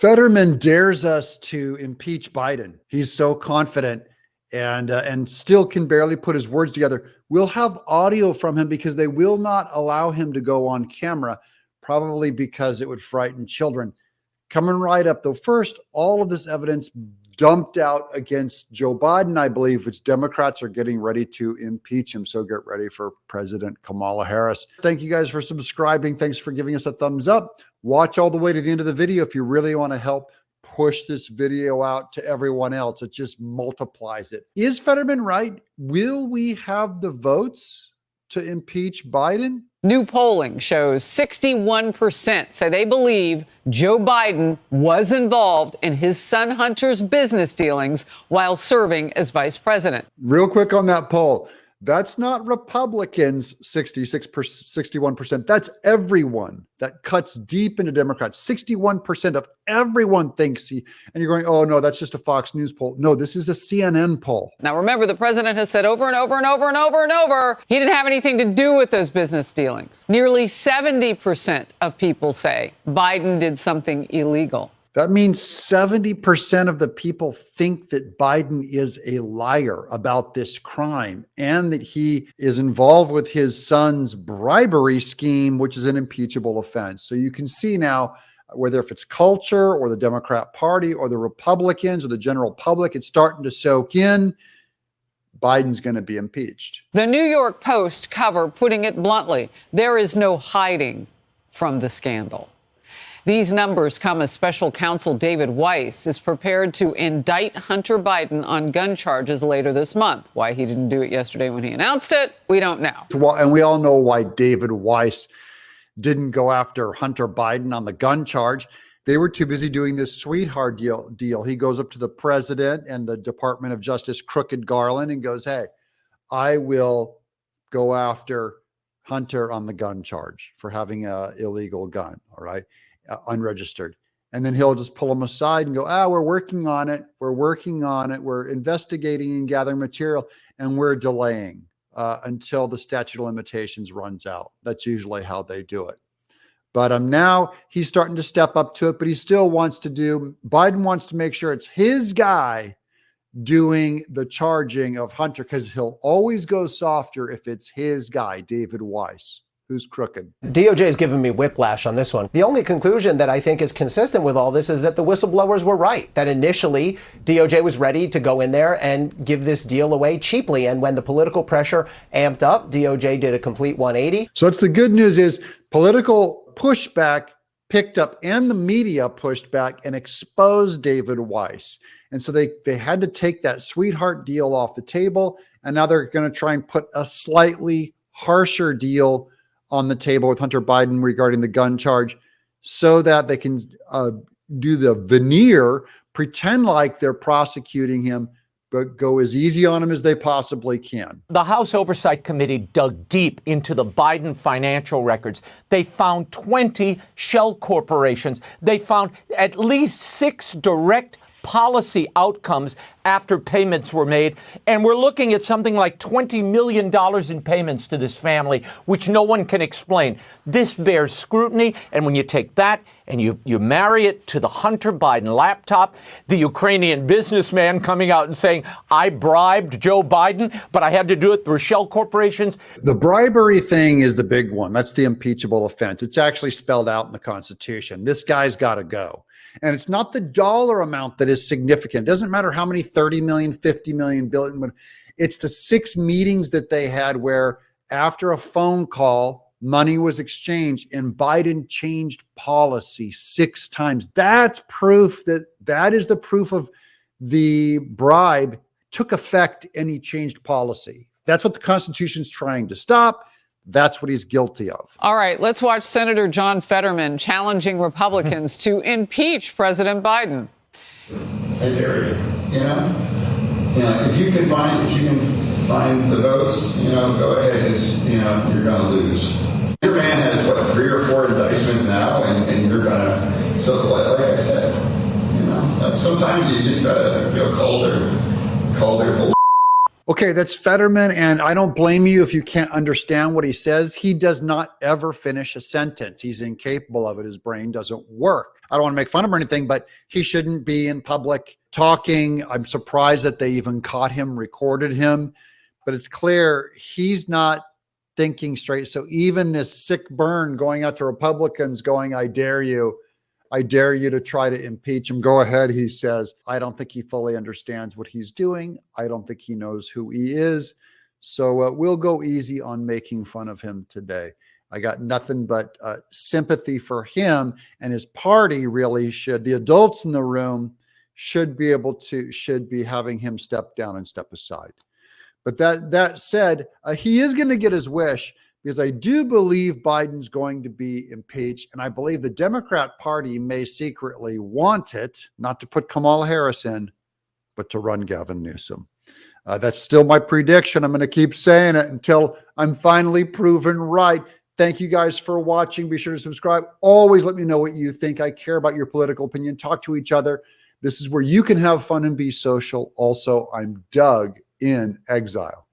Fetterman dares us to impeach Biden. He's so confident and still can barely put his words together. We'll have audio from him because they will not allow him to go on camera, probably because it would frighten children. Coming right up, though, first, all of this evidence dumped out against Joe Biden, I believe, which Democrats are getting ready to impeach him. So get ready for President Kamala Harris. Thank you guys for subscribing. Thanks for giving us a thumbs up. Watch all the way to the end of the video if you really want to help push this video out to everyone else. It just multiplies it. Is Fetterman right? Will we have the votes to impeach Biden? New polling shows 61% say they believe Joe Biden was involved in his son Hunter's business dealings while serving as vice president. Real quick on that poll. That's not Republicans, 61%. That's everyone. That cuts deep into Democrats. 61% of everyone thinks he, and you're going, oh no, that's just a Fox News poll. No, this is a CNN poll. Now remember, the president has said over and over and over and over and over, he didn't have anything to do with those business dealings. Nearly 70% of people say Biden did something illegal. That means 70% of the people think that Biden is a liar about this crime and that he is involved with his son's bribery scheme, which is an impeachable offense. So you can see now, whether if it's culture or the Democrat Party or the Republicans or the general public, it's starting to soak in. Biden's going to be impeached. The New York Post cover, putting it bluntly, there is no hiding from the scandal. These numbers come as special counsel David Weiss is prepared to indict Hunter Biden on gun charges later this month. Why he didn't do it yesterday when he announced it, we don't know. And we all know why David Weiss didn't go after Hunter Biden on the gun charge. They were too busy doing this sweetheart deal. He goes up to the president and the Department of Justice, Crooked Garland, and goes, hey, I will go after Hunter on the gun charge for having an illegal gun, all right? Unregistered. And then he'll just pull them aside and go, we're working on it. We're investigating and gathering material, and we're delaying until the statute of limitations runs out. That's usually how they do it. But now he's starting to step up to it, but he still wants to Biden wants to make sure it's his guy doing the charging of Hunter, because he'll always go softer if it's his guy, David Weiss, who's crooked. DOJ has given me whiplash on this one. The only conclusion that I think is consistent with all this is that the whistleblowers were right, that initially DOJ was ready to go in there and give this deal away cheaply. And when the political pressure amped up, DOJ did a complete 180. So it's the good news is political pushback picked up and the media pushed back and exposed David Weiss. And so they had to take that sweetheart deal off the table. And now they're going to try and put a slightly harsher deal on the table with Hunter Biden regarding the gun charge so that they can do the veneer, pretend like they're prosecuting him, but go as easy on him as they possibly can. The House Oversight Committee dug deep into the Biden financial records. They found 20 shell corporations. They found at least 6 direct policy outcomes after payments were made. And we're looking at something like $20 million in payments to this family, which no one can explain. This bears scrutiny. And when you take that and you marry it to the Hunter Biden laptop, the Ukrainian businessman coming out and saying, I bribed Joe Biden, but I had to do it through shell corporations. The bribery thing is the big one. That's the impeachable offense. It's actually spelled out in the Constitution. This guy's got to go. And it's not the dollar amount that is significant. It doesn't matter how many 30 million, 50 million, billion. It's the 6 meetings that they had where after a phone call, money was exchanged and Biden changed policy 6 times. That's proof that is the proof of the bribe took effect and he changed policy. That's what the Constitution's trying to stop. That's what he's guilty of. All right, let's watch Senator John Fetterman challenging Republicans to impeach President Biden. I dare you. If you can find the votes, go ahead. You're going to lose. Your man has 3 or 4 indictments now, and you're going to. So like I said, sometimes you just got to colder. Okay, that's Fetterman, and I don't blame you if you can't understand what he says. He does not ever finish a sentence. He's incapable of it. His brain doesn't work. I don't want to make fun of him or anything, but he shouldn't be in public talking. I'm surprised that they even caught him, recorded him, but it's clear he's not thinking straight. So even this sick burn going out to Republicans going, I dare you to try to impeach him. Go ahead, he says. I don't think he fully understands what he's doing. I don't think he knows who he is. So we'll go easy on making fun of him today. I got nothing but sympathy for him, and his party really should. The adults in the room should be having him step down and step aside. But that said, he is going to get his wish, because I do believe Biden's going to be impeached. And I believe the Democrat Party may secretly want it, not to put Kamala Harris in, but to run Gavin Newsom. That's still my prediction. I'm going to keep saying it until I'm finally proven right. Thank you guys for watching. Be sure to subscribe. Always let me know what you think. I care about your political opinion. Talk to each other. This is where you can have fun and be social. Also, I'm Doug in Exile.